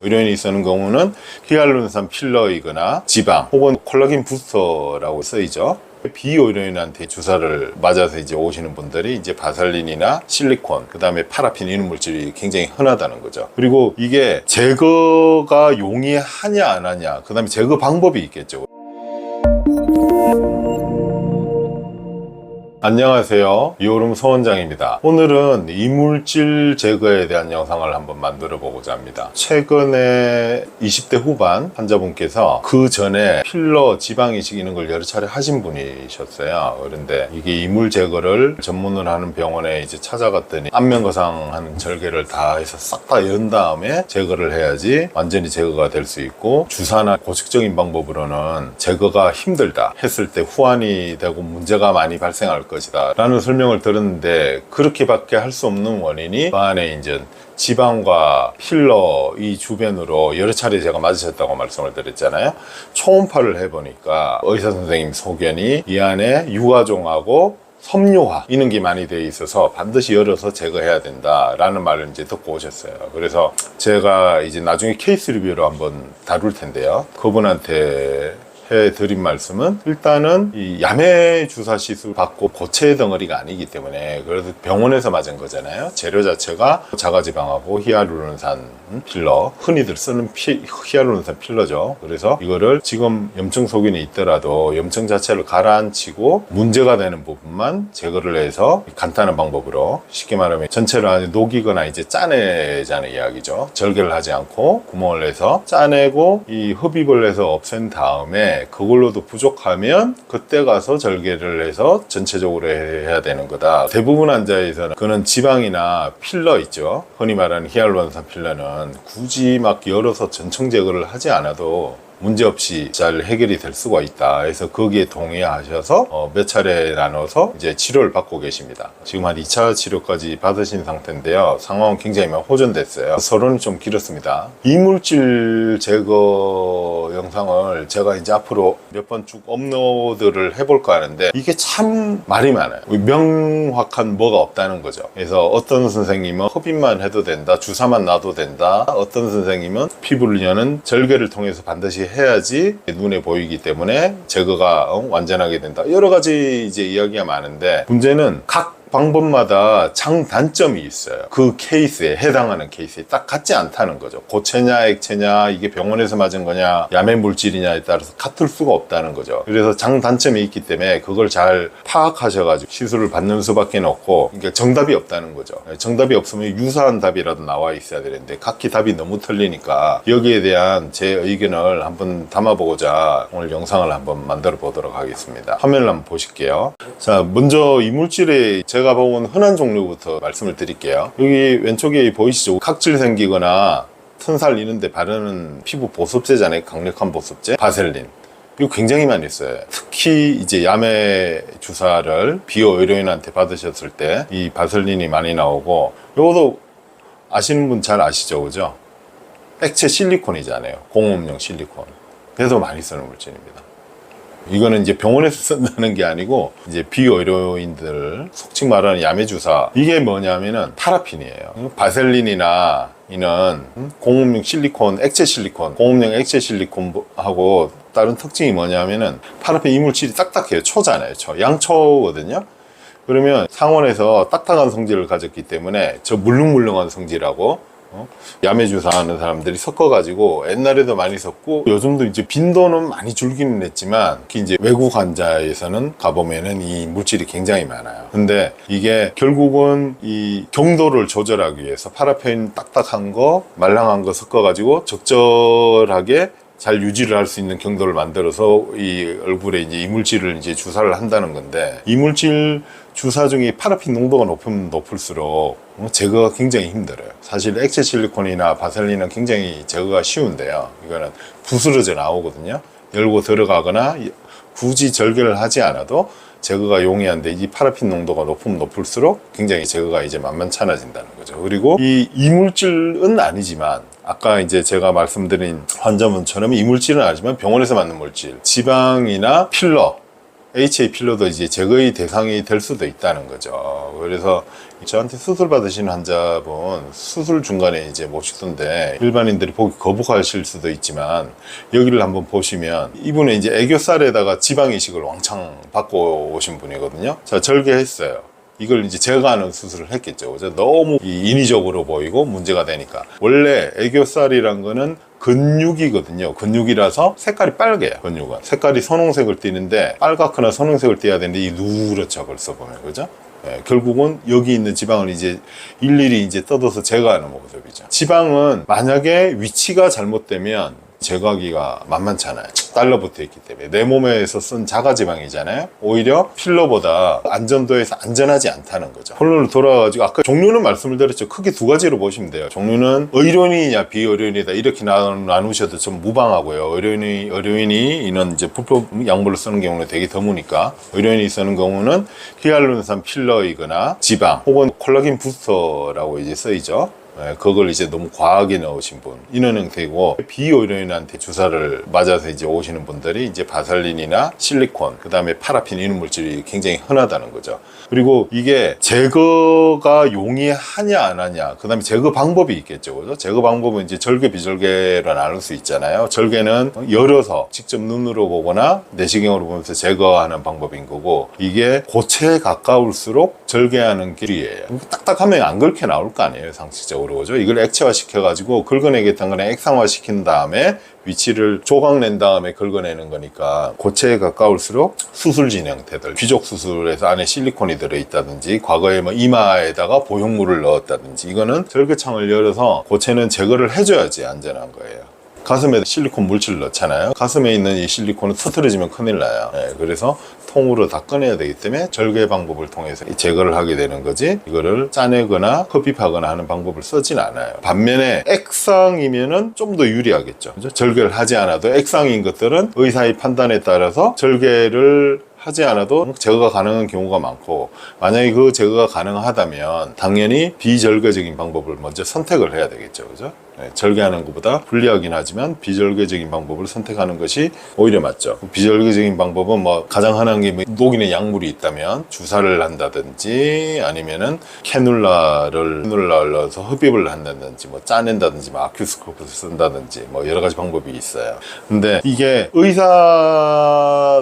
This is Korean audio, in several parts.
의료인이 쓰는 경우는 히알루론산 필러이거나 지방 혹은 콜라겐 부스터라고 쓰이죠. 비의료인한테 주사를 맞아서 이제 오시는 분들이 이제 바셀린이나 실리콘, 그 다음에 파라핀 이런 물질이 굉장히 흔하다는 거죠. 그리고 이게 제거가 용이하냐 안 하냐, 그 다음에 제거 방법이 있겠죠. 안녕하세요, 이오름 서원장입니다. 오늘은 이물질 제거에 대한 영상을 한번 만들어 보고자 합니다. 최근에 20대 후반 환자분께서 그 전에 필러, 지방 이식 이런 걸 여러 차례 하신 분이셨어요. 그런데 이게 이물 제거를 전문으로 하는 병원에 이제 찾아갔더니 안면거상 하는 절개를 다 해서 싹 다 연 다음에 제거를 해야지 완전히 제거가 될 수 있고, 주사나 고식적인 방법으로는 제거가 힘들다 했을 때 후환이 되고 문제가 많이 발생할 것이다 라는 설명을 들었는데, 그렇게밖에 할 수 없는 원인이 그 안에 이제 지방과 필러 이 주변으로 여러 차례 제가 맞으셨다고 말씀을 드렸잖아요. 초음파를 해보니까 의사 선생님 소견이 이 안에 유화종하고 섬유화 이런 게 많이 되어 있어서 반드시 열어서 제거해야 된다 라는 말을 이제 듣고 오셨어요. 그래서 제가 이제 나중에 케이스 리뷰로 한번 다룰 텐데요, 그분한테 해드린 말씀은 일단은 이 야매 주사 시술 받고 고체 덩어리가 아니기 때문에, 그래도 병원에서 맞은 거잖아요. 재료 자체가 자가지방하고 히알루론산 필러, 흔히들 쓰는 히알루론산 필러죠. 그래서 이거를 지금 염증 소견이 있더라도 염증 자체를 가라앉히고 문제가 되는 부분만 제거를 해서 간단한 방법으로, 쉽게 말하면 전체를 안에 녹이거나 이제 짜내자는 이야기죠. 절개를 하지 않고 구멍을 내서 짜내고 이 흡입을 해서 없앤 다음에 그걸로도 부족하면 그때 가서 절개를 해서 전체적으로 해야 되는 거다. 대부분 환자에서는 그는 지방이나 필러 있죠, 흔히 말하는 히알루론산 필러는 굳이 막 열어서 전청 제거를 하지 않아도 문제없이 잘 해결이 될 수가 있다. 그래서 거기에 동의하셔서 몇 차례 나눠서 이제 치료를 받고 계십니다. 지금 한 2차 치료까지 받으신 상태인데요, 상황은 굉장히 호전됐어요. 서론이 좀 길었습니다. 이물질 제거 영상을 제가 이제 앞으로 몇 번 쭉 업로드를 해볼까 하는데, 이게 참 말이 많아요. 명확한 뭐가 없다는 거죠. 그래서 어떤 선생님은 흡입만 해도 된다, 주사만 놔도 된다, 어떤 선생님은 피부를 여는 절개를 통해서 반드시 해야지 눈에 보이기 때문에 제거가 완전하게 된다, 여러 가지 이제 이야기가 많은데, 문제는 각 방법마다 장단점이 있어요. 그 케이스에 해당하는 케이스에 딱 같지 않다는 거죠. 고체냐 액체냐, 이게 병원에서 맞은 거냐 야매 물질이냐에 따라서 같을 수가 없다는 거죠. 그래서 장단점이 있기 때문에 그걸 잘 파악하셔가지고 시술을 받는 수밖에 없고, 그러니까 정답이 없다는 거죠. 정답이 없으면 유사한 답이라도 나와 있어야 되는데 각기 답이 너무 틀리니까, 여기에 대한 제 의견을 한번 담아보고자 오늘 영상을 한번 만들어 보도록 하겠습니다. 화면을 한번 보실게요. 자, 먼저 이물질의 제가 보면 흔한 종류부터 말씀을 드릴게요. 여기 왼쪽에 보이시죠? 각질 생기거나 튼살 이런 데 바르는 피부 보습제잖아요. 강력한 보습제 바셀린, 이거 굉장히 많이 써요. 특히 이제 야매 주사를 비의료인한테 받으셨을 때 이 바셀린이 많이 나오고, 이것도 아시는 분 잘 아시죠, 그죠? 액체 실리콘이잖아요. 공업용 실리콘. 그래서 많이 쓰는 물질입니다. 이거는 이제 병원에서 쓴다는 게 아니고 이제 비의료인들, 속칭 말하는 야매 주사, 이게 뭐냐면은 파라핀이에요. 바셀린이나 이는 공업용 실리콘, 액체 실리콘, 공업용 액체 실리콘하고 다른 특징이 뭐냐면은 파라핀 이물질이 딱딱해요. 초잖아요. 양초거든요. 그러면 상온에서 딱딱한 성질을 가졌기 때문에 저 물렁물렁한 성질하고 야매 주사하는 사람들이 섞어가지고 옛날에도 많이 썼고, 요즘도 이제 빈도는 많이 줄기는 했지만 특히 이제 외국 환자에서는 가보면은 이 물질이 굉장히 많아요. 근데 이게 결국은 이 경도를 조절하기 위해서 파라핀 딱딱한 거, 말랑한 거 섞어가지고 적절하게 잘 유지를 할 수 있는 경도를 만들어서 이 얼굴에 이제 이물질을 이제 주사를 한다는 건데, 이물질 주사 중에 파라핀 농도가 높으면 높을수록 제거가 굉장히 힘들어요. 사실 액체 실리콘이나 바셀린은 굉장히 제거가 쉬운데요, 이거는 부스러져 나오거든요. 열고 들어가거나 굳이 절개를 하지 않아도 제거가 용이한데, 이 파라핀 농도가 높으면 높을수록 굉장히 제거가 이제 만만찮아진다는 거죠. 그리고 이 이물질은 아니지만, 아까 이제 제가 말씀드린 환자분처럼 이물질은 아니지만 병원에서 맞는 물질, 지방이나 필러 HA 필러도 이제 제거의 대상이 될 수도 있다는 거죠. 그래서 저한테 수술 받으시는 환자분 수술 중간에 이제 모시던데 일반인들이 보기 거북하실 수도 있지만 여기를 한번 보시면 이분은 이제 애교살에다가 지방 이식을 왕창 받고 오신 분이거든요. 자, 절개했어요. 이걸 이제 제거하는 수술을 했겠죠. 그죠? 너무 인위적으로 보이고 문제가 되니까. 원래 애교살이란 거는 근육이거든요. 근육이라서 색깔이 빨개요. 근육은 색깔이 선홍색을 띠는데 빨갛거나 선홍색을 띠어야 되는데 이 누렇죠. 벌써 보면, 그죠? 예, 결국은 여기 있는 지방을 이제 일일이 이제 뜯어서 제거하는 모습이죠. 지방은 만약에 위치가 잘못되면 제거하기가 만만찮아요. 달라붙어 있기 때문에 내 몸에서 쓴 자가지방이잖아요. 오히려 필러보다 안전도에서 안전하지 않다는 거죠. 본론으로 돌아가가지고 아까 종류는 말씀을 드렸죠. 크게 두 가지로 보시면 돼요. 종류는 의료인이냐 비의료인이다 이렇게 나누셔도 좀 무방하고요. 의료인이 이런 이제 불법 약물을 쓰는 경우는 되게 드무니까 의료인이 쓰는 경우는 히알루론산 필러이거나 지방 혹은 콜라겐 부스터라고 이제 쓰이죠. 그걸 이제 너무 과하게 넣으신 분, 이런 형태이고, 비의료인한테 주사를 맞아서 이제 오시는 분들이 이제 바살린이나 실리콘, 그 다음에 파라핀 이런 물질이 굉장히 흔하다는 거죠. 그리고 이게 제거가 용이하냐 안 하냐, 그 다음에 제거 방법이 있겠죠. 그죠? 제거 방법은 이제 절개 비절개로 나눌 수 있잖아요. 절개는 열어서 직접 눈으로 보거나 내시경으로 보면서 제거하는 방법인 거고, 이게 고체에 가까울수록 절개하는 길이에요. 딱딱하면 안 그렇게 나올 거 아니에요, 상식적으로. 그죠? 이걸 액체화 시켜가지고 긁어내겠다는 거는 액상화 시킨 다음에 위치를 조각낸 다음에 긁어내는 거니까 고체에 가까울수록 수술 진행태들, 귀족 수술에서 안에 실리콘이 들어있다든지 과거에 뭐 이마에다가 보형물을 넣었다든지 이거는 절개창을 열어서 고체는 제거를 해줘야지 안전한 거예요. 가슴에 실리콘 물질을 넣잖아요. 가슴에 있는 이 실리콘은 터트려지면 큰일 나요. 네, 그래서 통으로 다 꺼내야 되기 때문에 절개 방법을 통해서 제거를 하게 되는 거지, 이거를 짜내거나 흡입하거나 하는 방법을 쓰진 않아요. 반면에 액상이면은 좀 더 유리하겠죠. 그죠? 절개를 하지 않아도 액상인 것들은 의사의 판단에 따라서 절개를 하지 않아도 제거가 가능한 경우가 많고, 만약에 그 제거가 가능하다면 당연히 비절개적인 방법을 먼저 선택을 해야 되겠죠. 그죠? 네, 절개하는 것보다 불리하긴 하지만 비절개적인 방법을 선택하는 것이 오히려 맞죠. 비절개적인 방법은 뭐 가장 흔한 게 녹이는 약물이 있다면 주사를 한다든지 아니면은 캐놀라를 넣어서 흡입을 한다든지 뭐 짜낸다든지 뭐 아큐스코프를 쓴다든지 뭐 여러 가지 방법이 있어요. 근데 이게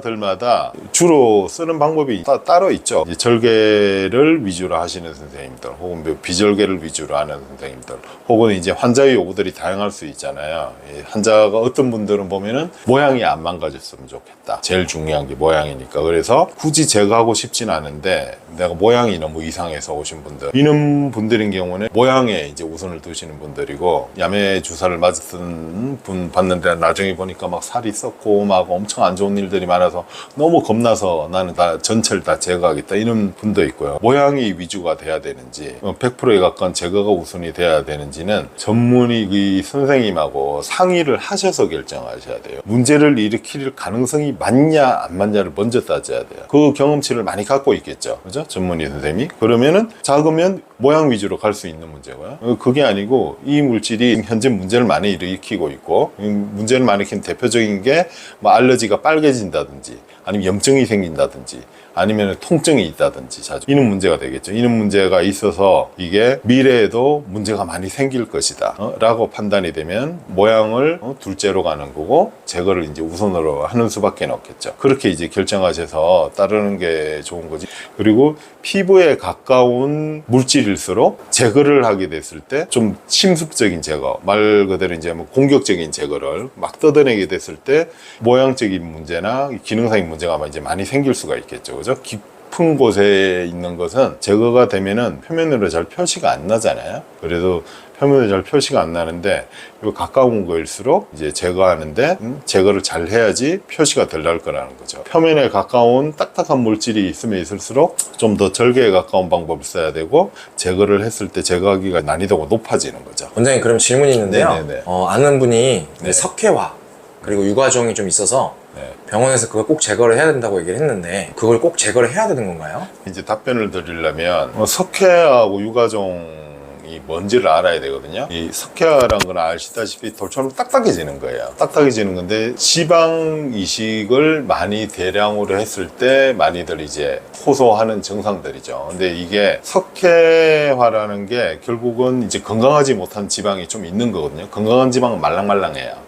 의사들마다 주로 쓰는 방법이 따로 있죠. 절개를 위주로 하시는 선생님들 혹은 비절개를 위주로 하는 선생님들 혹은 이제 환자의 요구들이 다양할 수 있잖아요. 환자가 어떤 분들은 보면은 모양이 안 망가졌으면 좋겠다. 제일 중요한 게 모양이니까. 그래서 굳이 제거하고 싶진 않은데 내가 모양이 너무 이상해서 오신 분들, 이런 분들인 경우는 모양에 이제 우선을 두시는 분들이고, 야매 주사를 맞은 분 봤는데 나중에 보니까 막 살이 썩고 막 엄청 안 좋은 일들이 많아서 너무 겁나서 나는 다 전체를 다 제거하겠다 이런 분도 있고요. 모양이 위주가 돼야 되는지 100%에 가까운 제거가 우선이 돼야 되는지는 전문의 그 선생님하고 상의를 하셔서 결정하셔야 돼요. 문제를 일으킬 가능성이 맞냐 안 맞냐를 먼저 따져야 돼요. 그 경험치를 많이 갖고 있겠죠. 그죠? 전문의 선생님이. 그러면은 작으면 모양 위주로 갈 수 있는 문제고요. 그게 아니고 이 물질이 현재 문제를 많이 일으키고 있고, 문제를 많이 일으키는 대표적인 게 뭐 알러지가 빨개진다든지 아니면 염증이 생긴다든지 아니면 통증이 있다든지 자주 이런 문제가 되겠죠. 이런 문제가 있어서 이게 미래에도 문제가 많이 생길 것이다 라고 판단이 되면 모양을 둘째로 가는 거고 제거를 이제 우선으로 하는 수밖에 없겠죠. 그렇게 이제 결정하셔서 따르는 게 좋은 거지. 그리고 피부에 가까운 물질일수록 제거를 하게 됐을 때 좀 침습적인 제거, 말 그대로 이제 뭐 공격적인 제거를 막 뜯어내게 됐을 때 모양적인 문제나 기능상인 문제가 이제 많이 생길 수가 있겠죠. 그죠? 깊은 곳에 있는 것은 제거가 되면은 표면으로 잘 표시가 안 나잖아요. 그래도 표면으로 잘 표시가 안 나는데 요 가까운 거일수록 이제 제거하는데 제거를 잘 해야지 표시가 덜 날 거라는 거죠. 표면에 가까운 딱딱한 물질이 있으면 있을수록 좀 더 절개에 가까운 방법을 써야 되고, 제거를 했을 때 제거하기가 난이도가 높아지는 거죠. 원장님, 그럼 질문이 있는데요. 네네네. 아는 분이 네. 석회화 그리고 유과종이 좀 있어서 네. 병원에서 그걸 꼭 제거를 해야 된다고 얘기를 했는데 그걸 꼭 제거를 해야 되는 건가요? 이제 답변을 드리려면 석회하고 유가종이 이 뭔지를 알아야 되거든요. 이 석회화라는 건 아시다시피 돌처럼 딱딱해지는 거예요. 딱딱해지는 건데 지방 이식을 많이 대량으로 했을 때 많이들 이제 호소하는 증상들이죠. 근데 이게 석회화라는 게 결국은 이제 건강하지 못한 지방이 좀 있는 거거든요. 건강한 지방은 말랑말랑해요.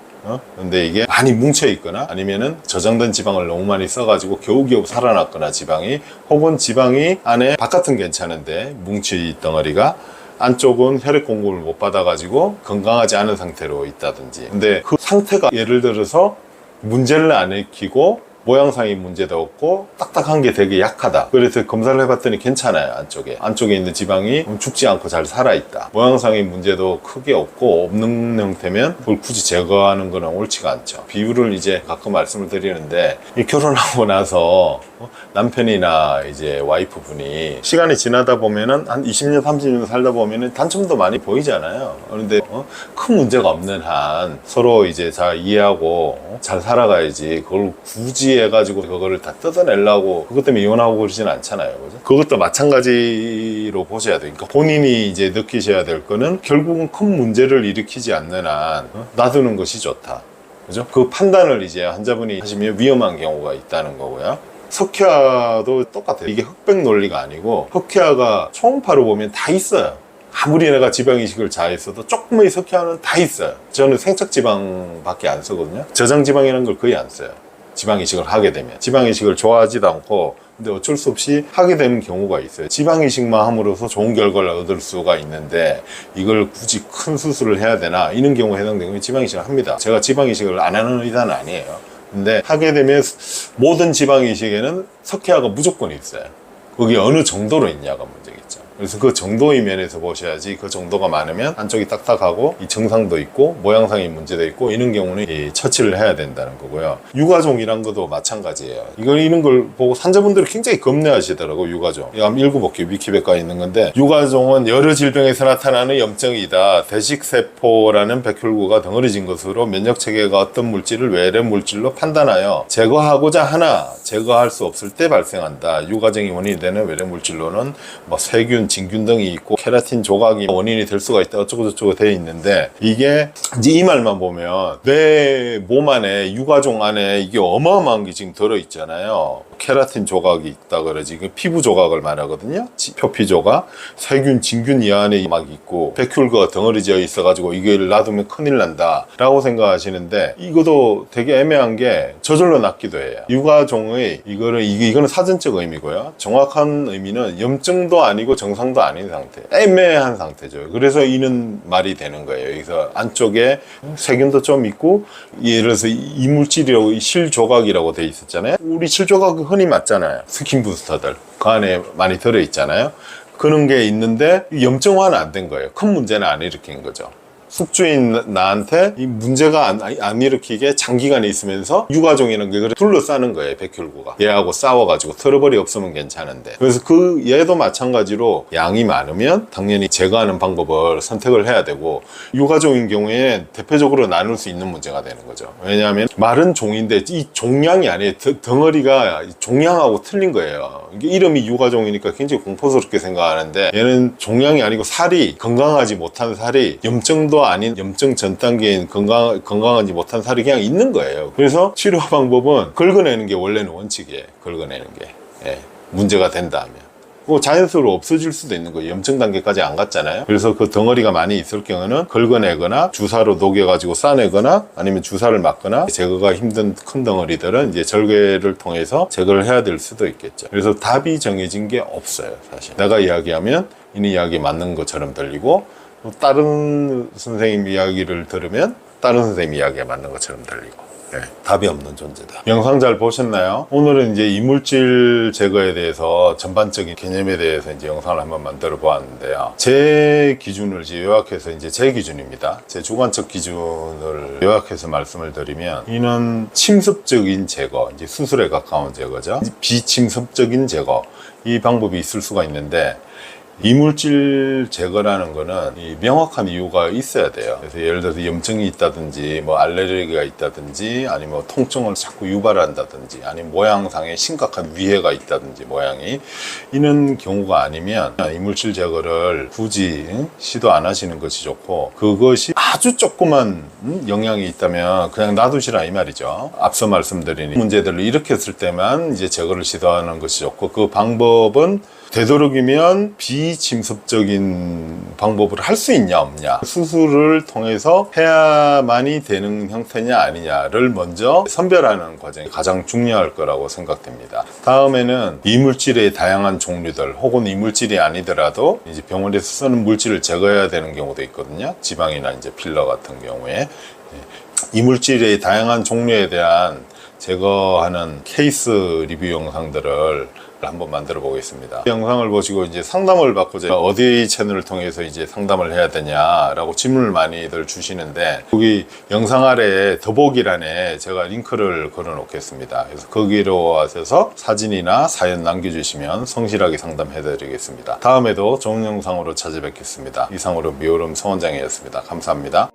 근데 이게 많이 뭉쳐 있거나 아니면은 저장된 지방을 너무 많이 써가지고 겨우겨우 살아났거나 지방이, 혹은 지방이 안에 바깥은 괜찮은데 뭉치 덩어리가 안쪽은 혈액 공급을 못 받아가지고 건강하지 않은 상태로 있다든지. 근데 그 상태가 예를 들어서 문제를 안 일으키고 모양상의 문제도 없고 딱딱한 게 되게 약하다. 그래서 검사를 해봤더니 괜찮아요. 안쪽에 있는 지방이 죽지 않고 잘 살아있다. 모양상의 문제도 크게 없고 없는 형태면 그걸 굳이 제거하는 거는 옳지가 않죠. 비율을 이제 가끔 말씀을 드리는데, 이 결혼하고 나서 남편이나 이제 와이프분이 시간이 지나다 보면은 한 20년 30년 살다 보면은 단점도 많이 보이잖아요. 그런데 큰 문제가 없는 한 서로 이제 잘 이해하고 잘 살아가야지, 그걸 굳이 해가지고 그거를 다 뜯어내려고 그것 때문에 이혼하고 그러진 않잖아요. 그죠? 그것도 마찬가지로 보셔야 돼요. 그러니까 본인이 이제 느끼셔야 될 거는 결국은 큰 문제를 일으키지 않는 한 놔두는 것이 좋다. 그죠? 그 판단을 이제 환자분이 하시면 위험한 경우가 있다는 거고요. 석회화도 똑같아요. 이게 흑백 논리가 아니고, 석회화가 초음파로 보면 다 있어요. 아무리 내가 지방 이식을 잘 했어도 조금의 석회화는 다 있어요. 저는 생착 지방밖에 안 쓰거든요. 저장 지방이라는 걸 거의 안 써요. 지방 이식을 하게 되면 지방 이식을 좋아하지도 않고, 근데 어쩔 수 없이 하게 되는 경우가 있어요. 지방 이식만 함으로써 좋은 결과를 얻을 수가 있는데 이걸 굳이 큰 수술을 해야 되나, 이런 경우에 해당되면 지방 이식을 합니다. 제가 지방 이식을 안 하는 의사는 아니에요. 근데 하게 되면 모든 지방 이식에는 석회화가 무조건 있어요. 그게 어느 정도로 있냐가 문제겠죠. 그래서 그 정도의 면에서 보셔야지, 그 정도가 많으면 안쪽이 딱딱하고 이 증상도 있고 모양상의 문제도 있고 이런 경우는 이 처치를 해야 된다는 거고요. 유가종이란 것도 마찬가지예요. 이런 걸 보고 환자분들이 굉장히 겁내하시더라고요. 유가종. 이거 한번 읽어볼게요. 위키백과에 있는 건데, 유가종은 여러 질병에서 나타나는 염증이다. 대식세포라는 백혈구가 덩어리진 것으로 면역체계가 어떤 물질을 외래 물질로 판단하여 제거하고자 하나 제거할 수 없을 때 발생한다. 유가종이 원인이 되는 외래 물질로는 뭐 세균, 진균 등이 있고 케라틴 조각이 원인이 될 수가 있다. 어쩌고저쩌고 되어 있는데, 이게 이제 이 말만 보면 내 몸 안에, 유가종 안에 이게 어마어마한 게 지금 들어있잖아요. 케라틴 조각이 있다 그러지. 그 피부 조각을 말하거든요. 표피 조각, 세균, 진균 이 안에 막 있고 백혈구가 덩어리져 있어가지고 이걸 놔두면 큰일 난다 라고 생각하시는데, 이것도 되게 애매한 게 저절로 낫기도 해요. 유가종의 이거는 사전적 의미고요. 정확한 의미는 염증도 아니고 정상도 아닌 상태, 애매한 상태죠. 그래서 이는 말이 되는 거예요. 여기서 안쪽에 세균도 좀 있고, 예를 들어서 이물질이라고 실조각이라고 돼 있었잖아요. 우리 실조각 흔히 맞잖아요. 스킨 부스터들 그 안에 많이 들어있잖아요. 그런 게 있는데 염증화는 안 된 거예요. 큰 문제는 안 일으킨 거죠. 숙주인 나한테 이 문제가 안 일으키게 장기간에 있으면서 유가종이라는 게 둘러싸는 거예요. 백혈구가 얘하고 싸워가지고 트러블이 없으면 괜찮은데, 그래서 그 얘도 마찬가지로 양이 많으면 당연히 제거하는 방법을 선택을 해야 되고, 유가종인 경우에 대표적으로 나눌 수 있는 문제가 되는 거죠. 왜냐하면 마른 종인데 이 종양이 아니에요. 덩어리가 종양하고 틀린 거예요. 이게 이름이 유가종이니까 굉장히 공포스럽게 생각하는데, 얘는 종양이 아니고 살이, 건강하지 못한 살이, 염증도 아닌 염증 전 단계인 건강하지 못한 살이 그냥 있는 거예요. 그래서 치료 방법은 긁어내는 게 원래는 원칙이에요. 긁어내는 게 문제가 된다 하면 자연스러로 없어질 수도 있는 거예요. 염증 단계까지 안 갔잖아요. 그래서 그 덩어리가 많이 있을 경우는 긁어내거나 주사로 녹여가지고 싸내거나 아니면 주사를 맞거나, 제거가 힘든 큰 덩어리들은 이제 절개를 통해서 제거를 해야 될 수도 있겠죠. 그래서 답이 정해진 게 없어요. 사실 내가 이야기하면 이는 이야기 맞는 것처럼 들리고, 또 다른 선생님 이야기를 들으면 다른 선생님 이야기가 맞는 것처럼 들리고, 답이 없는 존재다. 영상 잘 보셨나요? 오늘은 이제 이물질 제거에 대해서 전반적인 개념에 대해서 이제 영상을 한번 만들어 보았는데요. 제 기준을 이제 요약해서, 이제 제 기준입니다. 제 주관적 기준을 요약해서 말씀을 드리면, 이는 침습적인 제거, 이제 수술에 가까운 제거죠. 비침습적인 제거, 이 방법이 있을 수가 있는데, 이물질 제거라는 거는 이 명확한 이유가 있어야 돼요. 그래서 예를 들어서 염증이 있다든지 뭐 알레르기가 있다든지 아니면 뭐 통증을 자꾸 유발한다든지 아니면 모양상에 심각한 위해가 있다든지 모양이 이런 경우가 아니면 이물질 제거를 굳이 시도 안 하시는 것이 좋고, 그것이 아주 조그만 영향이 있다면 그냥 놔두시라 이 말이죠. 앞서 말씀드린 문제들을 일으켰을 때만 이제 제거를 시도하는 것이 좋고, 그 방법은 되도록이면 비침습적인 방법을 할 수 있냐 없냐, 수술을 통해서 해야만이 되는 형태냐 아니냐를 먼저 선별하는 과정이 가장 중요할 거라고 생각됩니다. 다음에는 이물질의 다양한 종류들, 혹은 이물질이 아니더라도 이제 병원에서 쓰는 물질을 제거해야 되는 경우도 있거든요. 지방이나 이제 필러 같은 경우에 이물질의 다양한 종류에 대한 제거하는 케이스 리뷰 영상들을 한번 만들어 보겠습니다. 이 영상을 보시고 이제 상담을 받고자 어디 채널을 통해서 이제 상담을 해야 되냐라고 질문을 많이들 주시는데, 여기 영상 아래에 더보기란에 제가 링크를 걸어 놓겠습니다. 그래서 거기로 와셔서 사진이나 사연 남겨주시면 성실하게 상담해 드리겠습니다. 다음에도 좋은 영상으로 찾아뵙겠습니다. 이상으로 미오름 서원장이었습니다. 감사합니다.